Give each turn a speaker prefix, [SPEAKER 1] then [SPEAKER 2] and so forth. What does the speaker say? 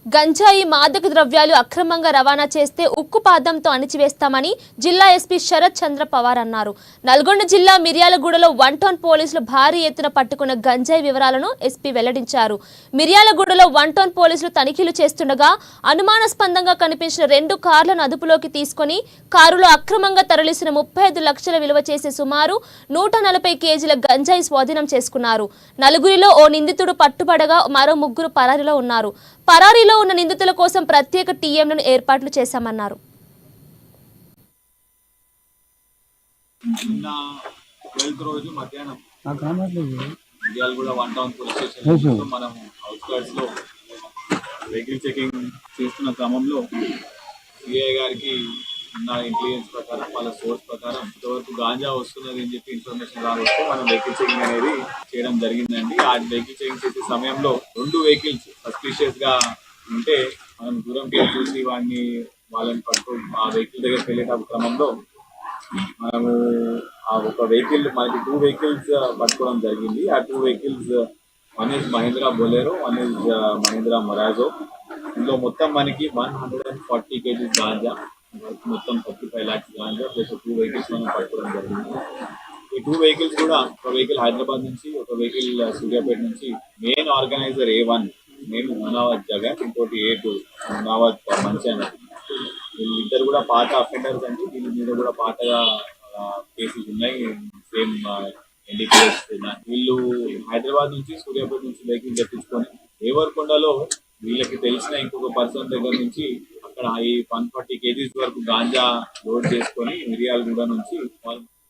[SPEAKER 1] గంజాయి మాదక ద్రవ్యాలు అక్రమంగా రవాణా చేస్తే ఉక్కుపాదంతో అణిచివేస్తామని జిల్లా ఎస్పీ శరత్ చంద్ర పవార్ అన్నారు. నల్గొండ జిల్లా మిర్యాలగూడలో 1 టౌన్ పోలీసులు భారీ ఎత్తున పట్టుకున్న గంజాయి వివరాలను ఎస్పీ వెల్లడించారు. మిర్యాలగూడలో 1 టౌన్ పోలీసులు తనిఖీలు చేస్తుండగా అనుమానాస్పదంగా కనిపించిన 2 కార్లను అదుపులోకి తీసుకుని కారులో అక్రమంగా తరలిసిన 35 లక్షల విలువ చేసే సుమారు 140 కేజీల గంజాయి స్వాధీనం చేసుకున్నారు. నలుగురిలో ఓ నిందితుడు పట్టుబడగా మరో 3 పరారీలో ఉన్నారు. పరారీలో ఉన్న నిందితుల కోసం ప్రత్యేక టీఎంలను ఏర్పాట్లు చేశామన్నారు.
[SPEAKER 2] రోజు మధ్యాహ్నం మిర్యాలగూడ 1 టౌన్ పోలీస్ స్టేషన్ మనం అవుట్స్కర్ట్స్ లో వెహికల్ చెకింగ్ చేస్తున్న క్రమంలో సిఐ గారికి ఉన్న ఇంటెలిజెన్స్ ప్రకారం వాళ్ళ సోర్స్ ప్రకారం ఇంతవరకు గాంజా వస్తున్నది అని చెప్పి ఇన్ఫర్మేషన్ రావస్తే మనం వెహికల్ చెకింగ్ అనేది చేయడం జరిగిందండి. ఆ వెహికల్ చెకింగ్ చేసే సమయంలో 2 వెహికల్స్ సస్పిషియస్ గా ఉంటే మనం దూరంకి చూసి వాళ్ళని పట్టుకో ఆ వెహికల్ దగ్గరికి వెళ్ళే క్రమంలో మనము ఆ ఒక వెహికల్ మనకి 2 వెహికల్స్ పట్టుకోవడం జరిగింది. ఆ 2 vehicles one is Mahindra Bolero, one is Mahindra Marazzo. ఇందులో మొత్తం మనకి 140 కేజీస్ గాంజా, మొత్తం 35 lakhs గాంజా ప్లస్ 2 వెహికల్స్ మనం పట్టుకోవడం జరిగింది. ఈ 2 వెహికల్స్ కూడా ఒక వెహికల్ హైదరాబాద్ నుంచి, ఒక వెహికల్ సూర్యాపేట నుంచి. మెయిన్ ఆర్గనైజర్ A1 నేను మునావత్ జగన్, ఇంకోటి A2 మునావత్ మంచాన. వీళ్ళిద్దరు కూడా పాత అఫెండర్స్ అండి. వీళ్ళ మీద కూడా పాతగా కేసెస్ ఉన్నాయి, సేమ్ ఎన్డీపీఎస్. వీళ్ళు హైదరాబాద్ నుంచి సూర్యాపేట నుంచి వెహికల్ తెప్పించుకొని దేవరకొండలో వీళ్ళకి తెలిసిన ఇంకొక పర్సన్ దగ్గర నుంచి అక్కడ ఈ 140 కేజీస్ వరకు గాంజా లోడ్ చేసుకొని మిర్యాలగూడ నుంచి